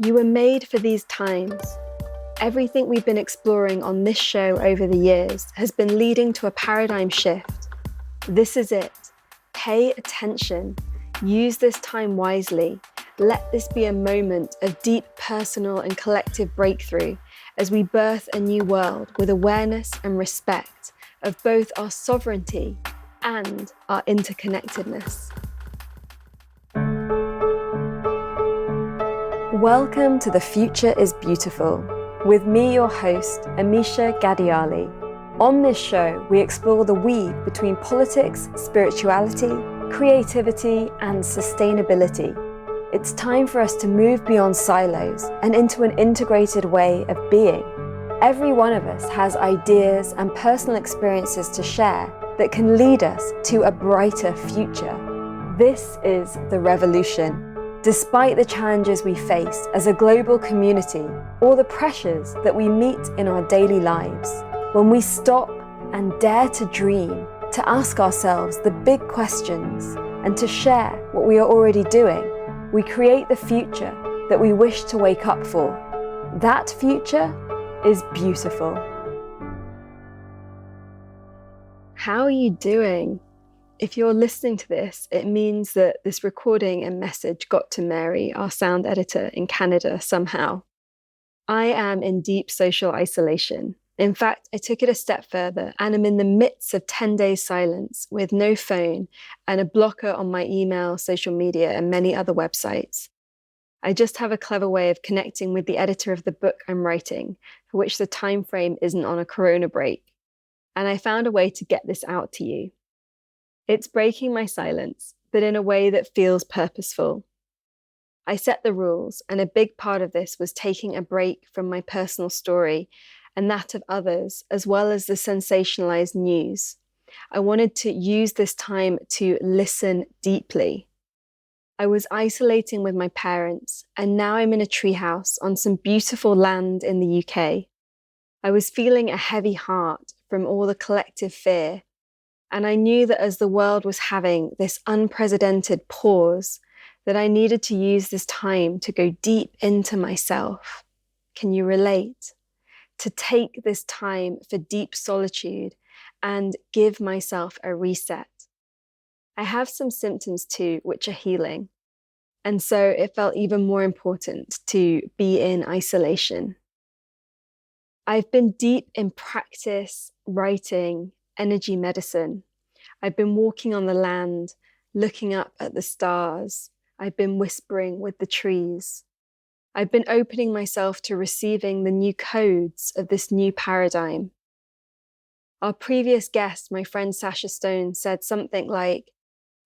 You were made for these times. Everything we've been exploring on this show over the years has been leading to a paradigm shift. This is it. Pay attention. Use this time wisely. Let this be a moment of deep personal and collective breakthrough as we birth a new world with awareness and respect of both our sovereignty and our interconnectedness. Welcome to The Future is Beautiful, with me, your host, Amisha Ghadiali. On this show, we explore the weave between politics, spirituality, creativity, and sustainability. It's time for us to move beyond silos and into an integrated way of being. Every one of us has ideas and personal experiences to share that can lead us to a brighter future. This is the revolution. Despite the challenges we face as a global community or the pressures that we meet in our daily lives, when we stop and dare to dream, to ask ourselves the big questions and to share what we are already doing, we create the future that we wish to wake up for. That future is beautiful. How are you doing? If you're listening to this, it means that this recording and message got to Mary, our sound editor in Canada, somehow. I am in deep social isolation. In fact, I took it a step further and am in the midst of 10 days silence with no phone and a blocker on my email, social media, and many other websites. I just have a clever way of connecting with the editor of the book I'm writing, for which the time frame isn't on a corona break. And I found a way to get this out to you. It's breaking my silence, but in a way that feels purposeful. I set the rules, and a big part of this was taking a break from my personal story and that of others, as well as the sensationalized news. I wanted to use this time to listen deeply. I was isolating with my parents, and now I'm in a treehouse on some beautiful land in the UK. I was feeling a heavy heart from all the collective fear. And I knew that as the world was having this unprecedented pause, that I needed to use this time to go deep into myself. Can you relate? To take this time for deep solitude and give myself a reset. I have some symptoms too, which are healing. And so it felt even more important to be in isolation. I've been deep in practice, writing, energy medicine. I've been walking on the land, looking up at the stars. I've been whispering with the trees. I've been opening myself to receiving the new codes of this new paradigm. Our previous guest, my friend Sasha Stone, said something like,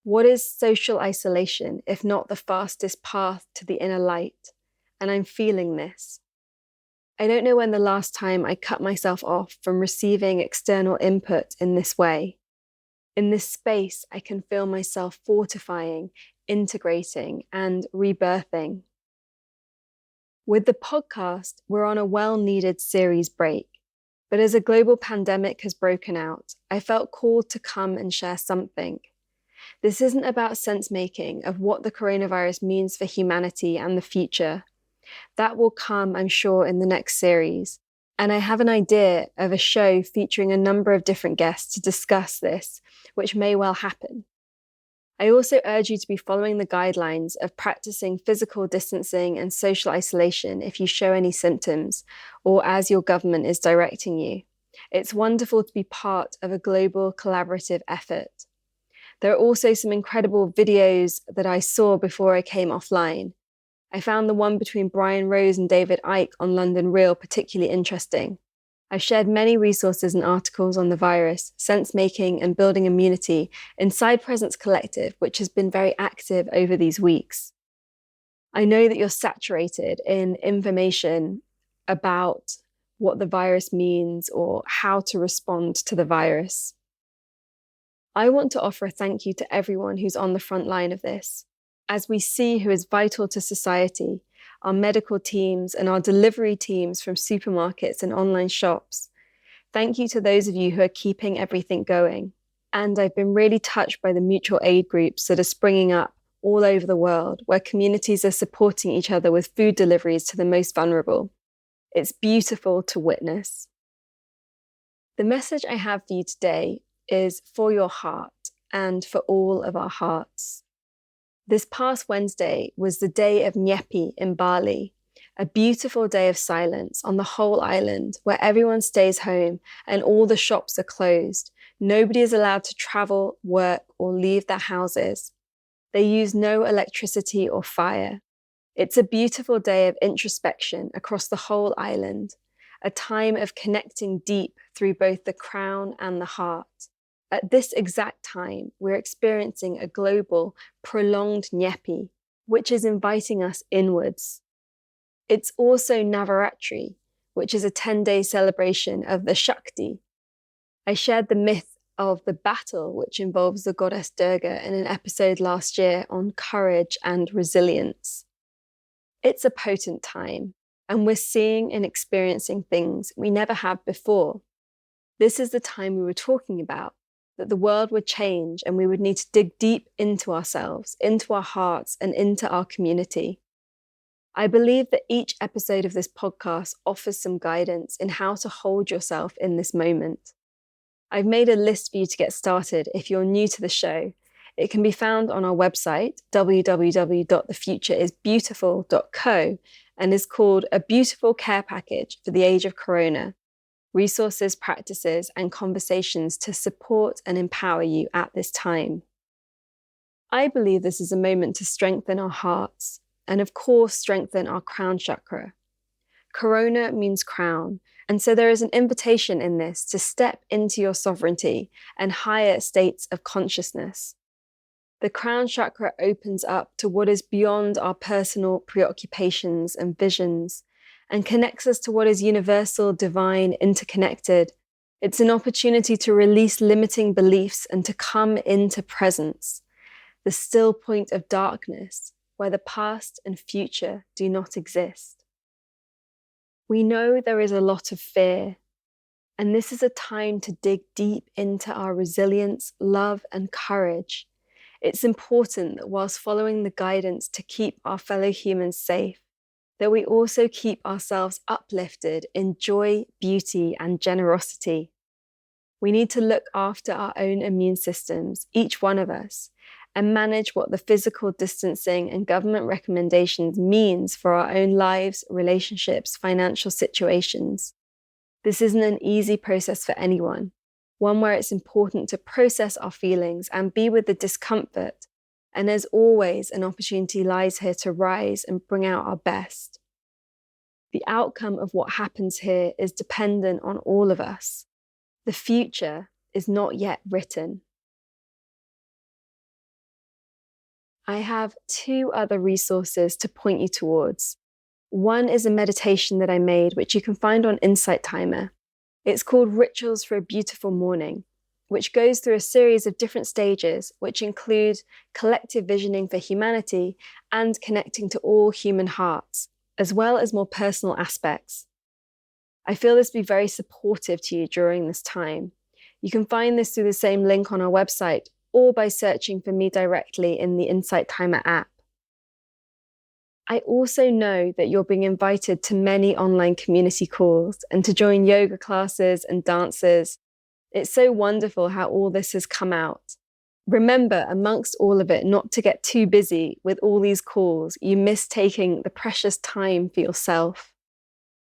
"What is social isolation if not the fastest path to the inner light?" And I'm feeling this. I don't know when the last time I cut myself off from receiving external input in this way. In this space, I can feel myself fortifying, integrating, and rebirthing. With the podcast, we're on a well-needed series break. But as a global pandemic has broken out, I felt called to come and share something. This isn't about sense-making of what the coronavirus means for humanity and the future. That will come, I'm sure, in the next series. And I have an idea of a show featuring a number of different guests to discuss this, which may well happen. I also urge you to be following the guidelines of practicing physical distancing and social isolation if you show any symptoms, or as your government is directing you. It's wonderful to be part of a global collaborative effort. There are also some incredible videos that I saw before I came offline. I found the one between Brian Rose and David Icke on London Real particularly interesting. I've shared many resources and articles on the virus, sense-making and building immunity inside Presence Collective, which has been very active over these weeks. I know that you're saturated in information about what the virus means or how to respond to the virus. I want to offer a thank you to everyone who's on the front line of this, as we see who is vital to society, our medical teams and our delivery teams from supermarkets and online shops. Thank you to those of you who are keeping everything going. And I've been really touched by the mutual aid groups that are springing up all over the world, where communities are supporting each other with food deliveries to the most vulnerable. It's beautiful to witness. The message I have for you today is for your heart and for all of our hearts. This past Wednesday was the day of Nyepi in Bali, a beautiful day of silence on the whole island where everyone stays home and all the shops are closed. Nobody is allowed to travel, work, or leave their houses. They use no electricity or fire. It's a beautiful day of introspection across the whole island, a time of connecting deep through both the crown and the heart. At this exact time, we're experiencing a global, prolonged Nyepi, which is inviting us inwards. It's also Navaratri, which is a 10-day celebration of the Shakti. I shared the myth of the battle, which involves the goddess Durga, in an episode last year on courage and resilience. It's a potent time, and we're seeing and experiencing things we never have before. This is the time we were talking about, that the world would change and we would need to dig deep into ourselves, into our hearts, and into our community. I believe that each episode of this podcast offers some guidance in how to hold yourself in this moment. I've made a list for you to get started if you're new to the show. It can be found on our website, www.thefutureisbeautiful.co, and is called A Beautiful Care Package for the Age of Corona: Resources, Practices, and Conversations to support and empower you at this time. I believe this is a moment to strengthen our hearts and, of course, strengthen our crown chakra. Corona means crown, and so there is an invitation in this to step into your sovereignty and higher states of consciousness. The crown chakra opens up to what is beyond our personal preoccupations and visions, and connects us to what is universal, divine, interconnected. It's an opportunity to release limiting beliefs and to come into presence, the still point of darkness, where the past and future do not exist. We know there is a lot of fear, and this is a time to dig deep into our resilience, love, and courage. It's important that whilst following the guidance to keep our fellow humans safe, that we also keep ourselves uplifted in joy, beauty, and generosity. We need to look after our own immune systems, each one of us, and manage what the physical distancing and government recommendations means for our own lives, relationships, financial situations. This isn't an easy process for anyone, one where it's important to process our feelings and be with the discomfort. And as always, an opportunity lies here to rise and bring out our best. The outcome of what happens here is dependent on all of us. The future is not yet written. I have two other resources to point you towards. One is a meditation that I made, which you can find on Insight Timer. It's called Rituals for a Beautiful Morning, which goes through a series of different stages, which include collective visioning for humanity and connecting to all human hearts, as well as more personal aspects. I feel this to be very supportive to you during this time. You can find this through the same link on our website or by searching for me directly in the Insight Timer app. I also know that you're being invited to many online community calls and to join yoga classes and dances. It's so wonderful how all this has come out. Remember, amongst all of it, not to get too busy with all these calls. You miss taking the precious time for yourself.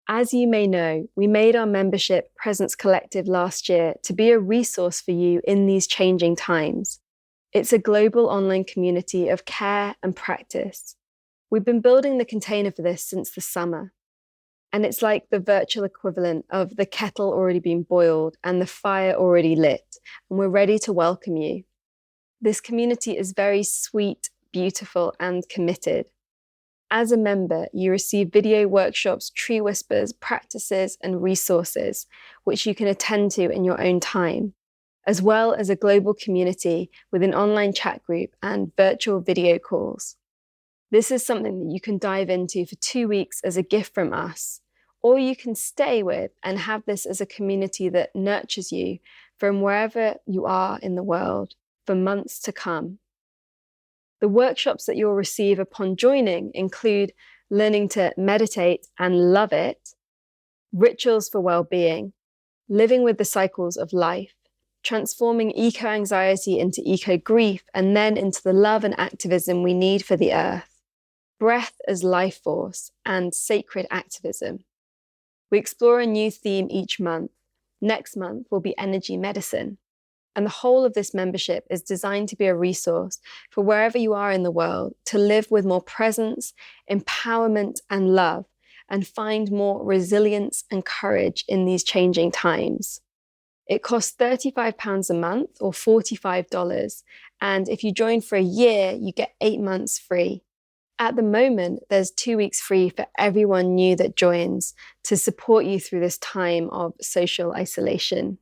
As you may know, we made our membership Presence Collective last year to be a resource for you in these changing times. It's a global online community of care and practice. We've been building the container for this since the summer. And it's like the virtual equivalent of the kettle already being boiled and the fire already lit, and we're ready to welcome you. This community is very sweet, beautiful, and committed. As a member, you receive video workshops, tree whispers, practices, and resources, which you can attend to in your own time, as well as a global community with an online chat group and virtual video calls. This is something that you can dive into for 2 weeks as a gift from us, or you can stay with and have this as a community that nurtures you from wherever you are in the world for months to come. The workshops that you'll receive upon joining include learning to meditate and love it, rituals for well-being, living with the cycles of life, transforming eco-anxiety into eco-grief, and then into the love and activism we need for the earth, breath as life force, and sacred activism. We explore a new theme each month. Next month will be energy medicine. And the whole of this membership is designed to be a resource for wherever you are in the world to live with more presence, empowerment, and love, and find more resilience and courage in these changing times. It costs £35 a month or $45. And if you join for a year, you get 8 months free. At the moment, there's 2 weeks free for everyone new that joins to support you through this time of social isolation.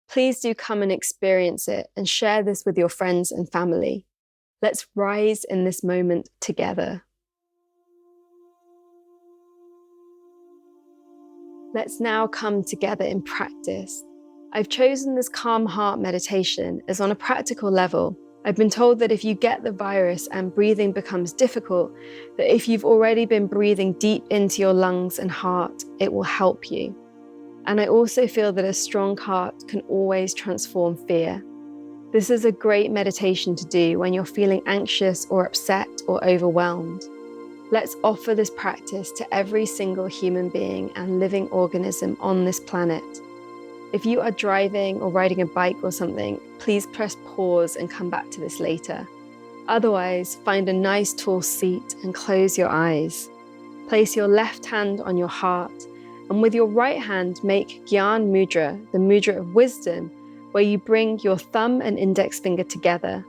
Please do come and experience it and share this with your friends and family. Let's rise in this moment together. Let's now come together in practice. I've chosen this calm heart meditation as on a practical level. I've been told that if you get the virus and breathing becomes difficult, that if you've already been breathing deep into your lungs and heart, it will help you. And I also feel that a strong heart can always transform fear. This is a great meditation to do when you're feeling anxious or upset or overwhelmed. Let's offer this practice to every single human being and living organism on this planet. If you are driving or riding a bike or something, please press pause and come back to this later. Otherwise, find a nice tall seat and close your eyes. Place your left hand on your heart, and with your right hand, make Gyan Mudra, the mudra of wisdom, where you bring your thumb and index finger together.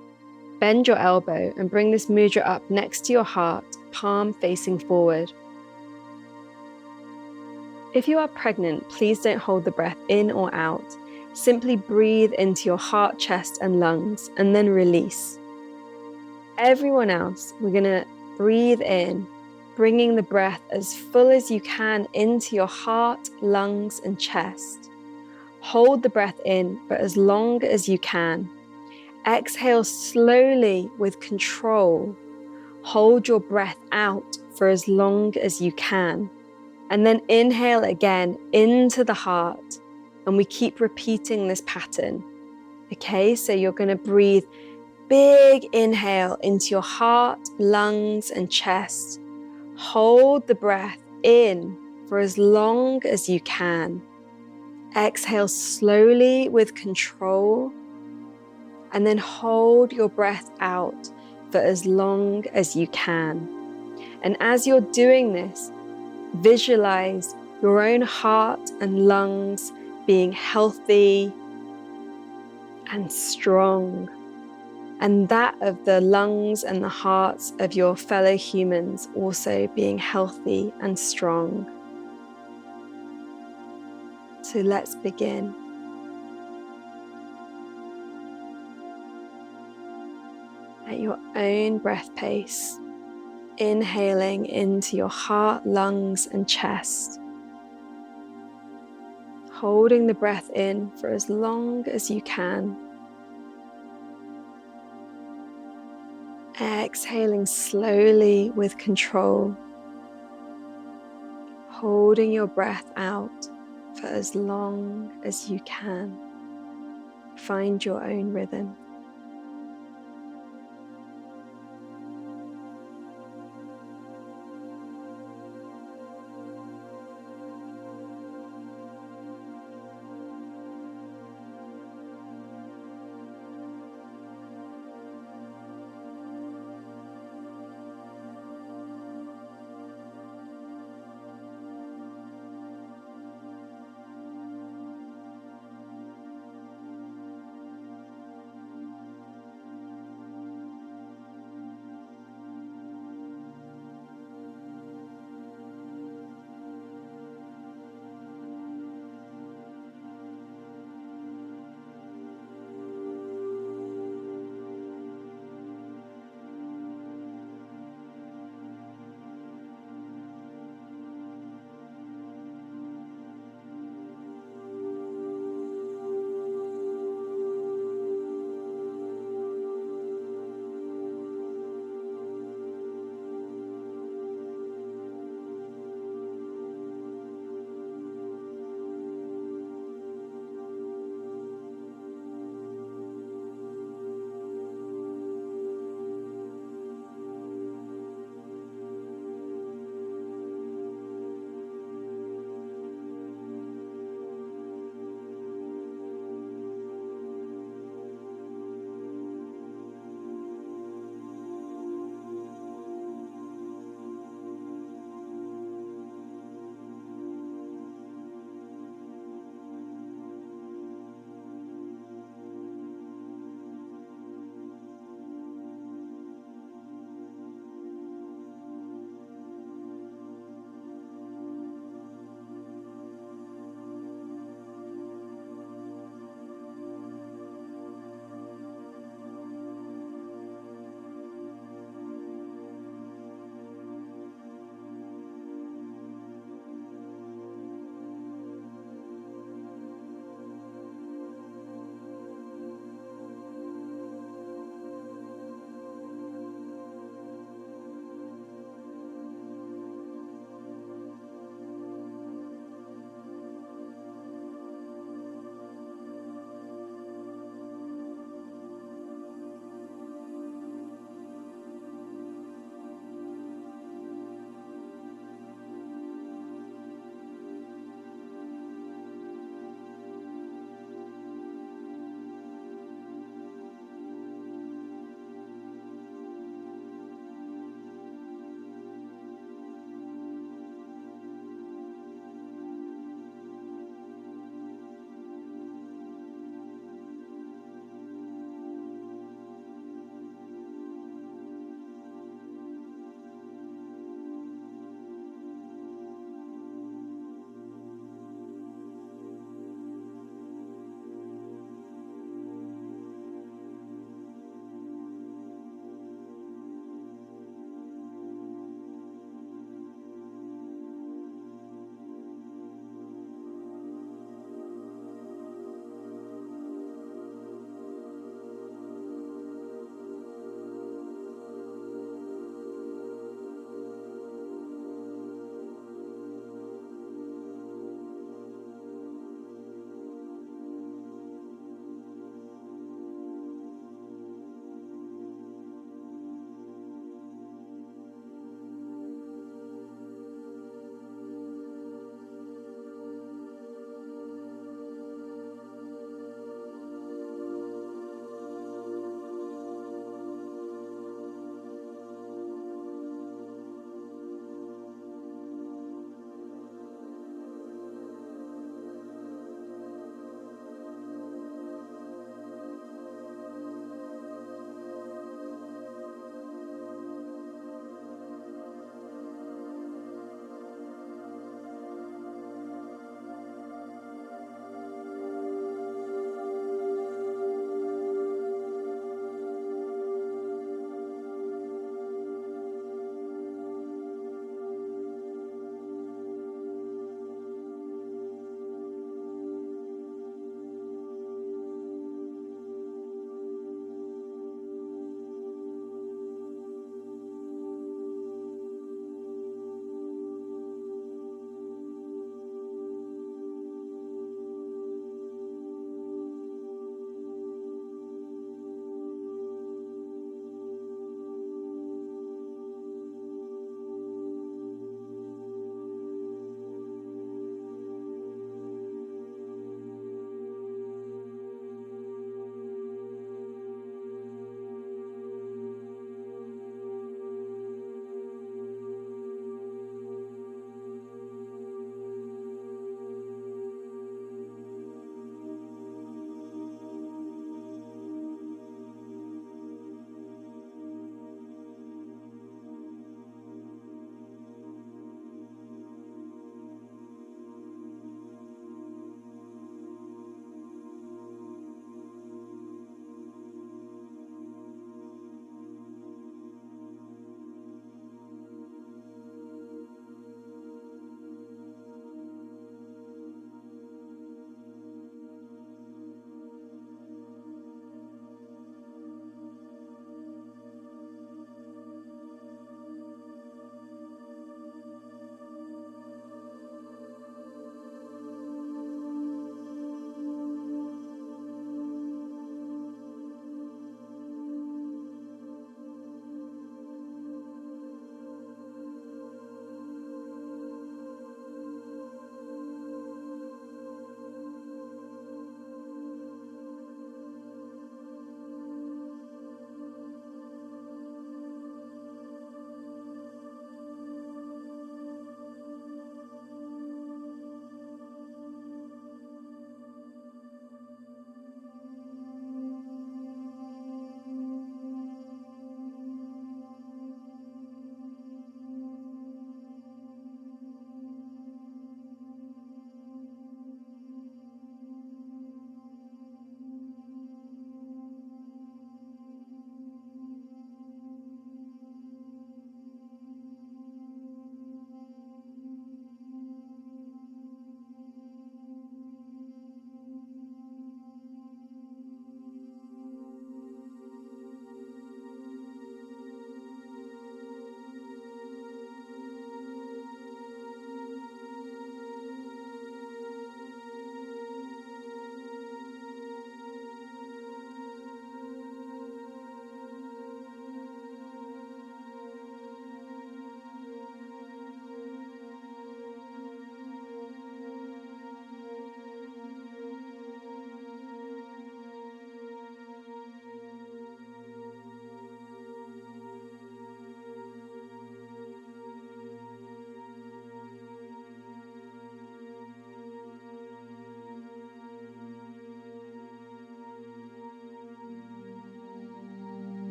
Bend your elbow and bring this mudra up next to your heart, palm facing forward. If you are pregnant, please don't hold the breath in or out. Simply breathe into your heart, chest, and lungs, and then release. Everyone else, we're going to breathe in, bringing the breath as full as you can into your heart, lungs, and chest. Hold the breath in for as long as you can. Exhale slowly with control. Hold your breath out for as long as you can. And then inhale again into the heart. And we keep repeating this pattern. Okay, so you're going to breathe big inhale into your heart, lungs, and chest. Hold the breath in for as long as you can. Exhale slowly with control. And then hold your breath out for as long as you can. And as you're doing this, visualize your own heart and lungs being healthy and strong, and that of the lungs and the hearts of your fellow humans also being healthy and strong. So let's begin. At your own breath pace, inhaling into your heart, lungs, and chest. Holding the breath in for as long as you can. Exhaling slowly with control. Holding your breath out for as long as you can. Find your own rhythm.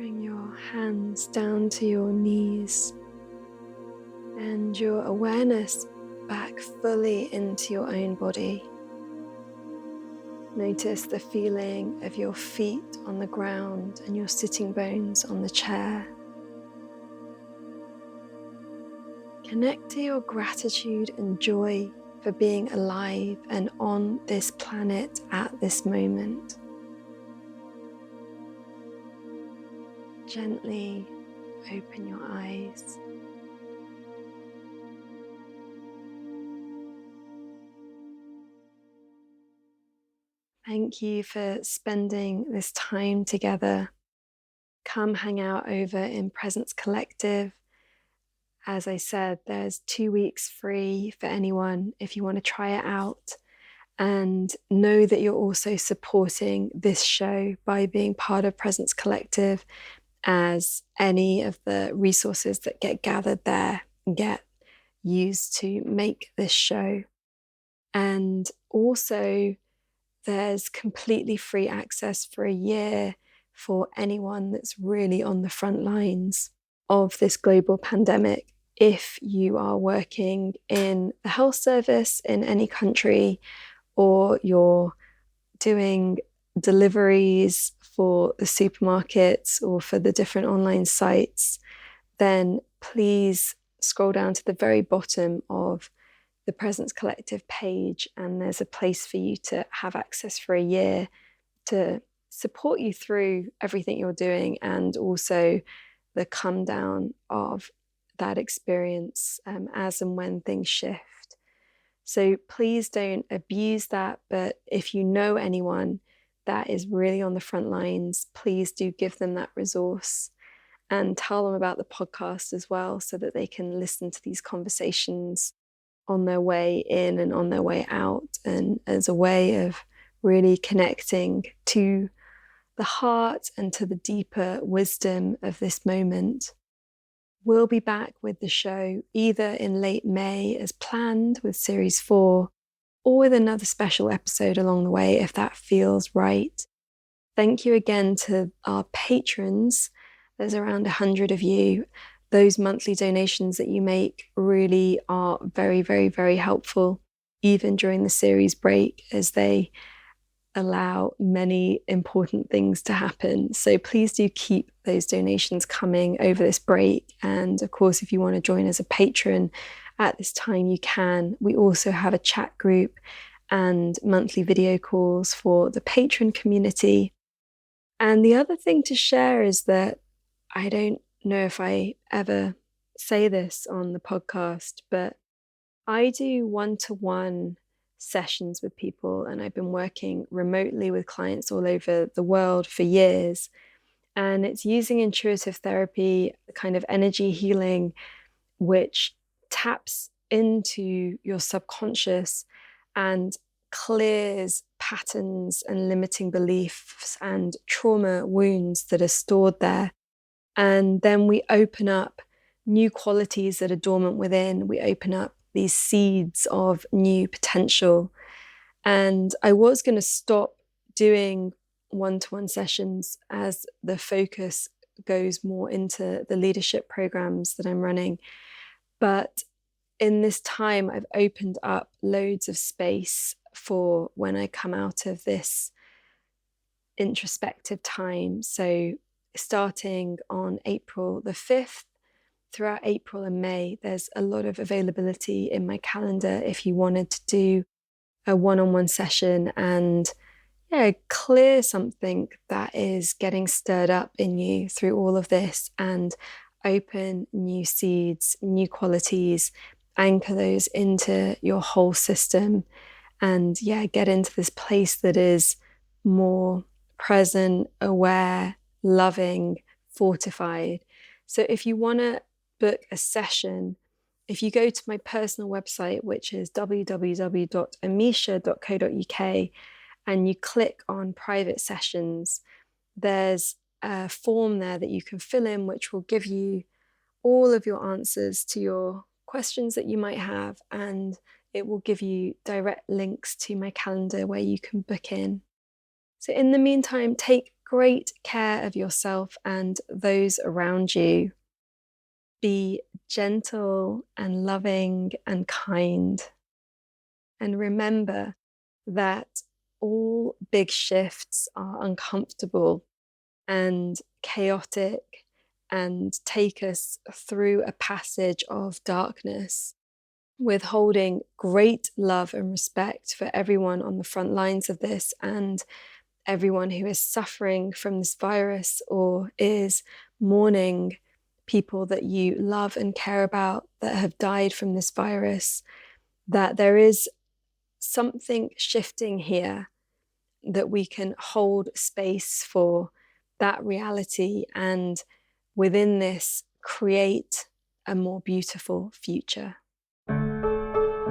Bring your hands down to your knees and your awareness back fully into your own body. Notice the feeling of your feet on the ground and your sitting bones on the chair. Connect to your gratitude and joy for being alive and on this planet at this moment. Gently open your eyes. Thank you for spending this time together. Come hang out over in Presence Collective. As I said, there's 2 weeks free for anyone if you want to try it out. And know that you're also supporting this show by being part of Presence Collective, as any of the resources that get gathered there get used to make this show. And also, there's completely free access for a year for anyone that's really on the front lines of this global pandemic. If you are working in the health service in any country, or you're doing deliveries for the supermarkets or for the different online sites, then please scroll down to the very bottom of the Presence Collective page, and there's a place for you to have access for a year to support you through everything you're doing, and also the come down of that experience as and when things shift. So please don't abuse that, but if you know anyone that is really on the front lines, please do give them that resource and tell them about the podcast as well, so that they can listen to these conversations on their way in and on their way out, and as a way of really connecting to the heart and to the deeper wisdom of this moment. We'll be back with the show either in late May as planned with series 4, or with another special episode along the way if that feels right. Thank you again to our patrons. There's around 100 of you. Those monthly donations that you make really are very, very, very helpful, even during the series break, as they allow many important things to happen. So please do keep those donations coming over this break. And of course, if you want to join as a patron at this time, you can. We also have a chat group and monthly video calls for the patron community. And the other thing to share is that I don't know if I ever say this on the podcast, but I do one-to-one sessions with people, and I've been working remotely with clients all over the world for years. And it's using intuitive therapy, kind of energy healing, which taps into your subconscious and clears patterns and limiting beliefs and trauma wounds that are stored there. And then we open up new qualities that are dormant within. We open up these seeds of new potential. And I was going to stop doing one-to-one sessions as the focus goes more into the leadership programs that I'm running. But in this time, I've opened up loads of space for when I come out of this introspective time. So starting on April the 5th, throughout April and May, there's a lot of availability in my calendar if you wanted to do a one-on-one session and clear something that is getting stirred up in you through all of this, and open new seeds, new qualities, anchor those into your whole system, and get into this place that is more present, aware, loving, fortified. So if you want to book a session, if you go to my personal website, which is www.amisha.co.uk, and you click on private sessions, there's a form there that you can fill in, which will give you all of your answers to your questions that you might have, and it will give you direct links to my calendar where you can book in. So in the meantime, take great care of yourself and those around you. Be gentle and loving and kind. And remember that all big shifts are uncomfortable and chaotic and take us through a passage of darkness, withholding great love and respect for everyone on the front lines of this and everyone who is suffering from this virus or is mourning people that you love and care about that have died from this virus, that there is something shifting here, that we can hold space for that reality and within this create a more beautiful future.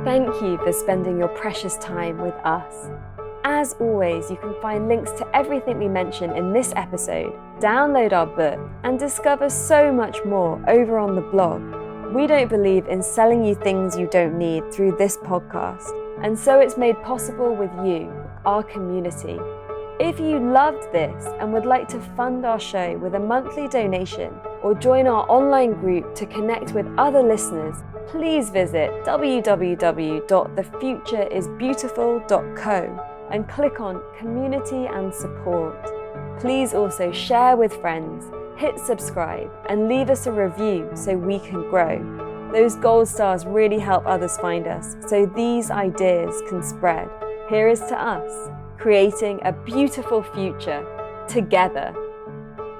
Thank you for spending your precious time with us. As always, you can find links to everything we mention in this episode, download our book, and discover so much more over on the blog. We don't believe in selling you things you don't need through this podcast, and so it's made possible with you, our community. If you loved this and would like to fund our show with a monthly donation or join our online group to connect with other listeners, please visit www.thefutureisbeautiful.co and click on Community and Support. Please also share with friends, hit subscribe, and leave us a review so we can grow. Those gold stars really help others find us, so these ideas can spread. Here is to us, creating a beautiful future together.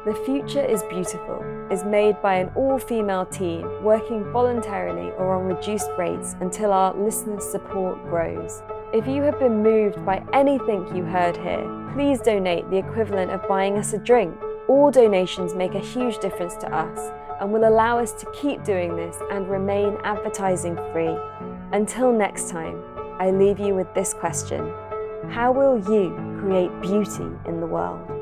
The Future is Beautiful is made by an all-female team working voluntarily or on reduced rates until our listener support grows. If you have been moved by anything you heard here, please donate the equivalent of buying us a drink. All donations make a huge difference to us and will allow us to keep doing this and remain advertising free. Until next time, I leave you with this question. How will you create beauty in the world?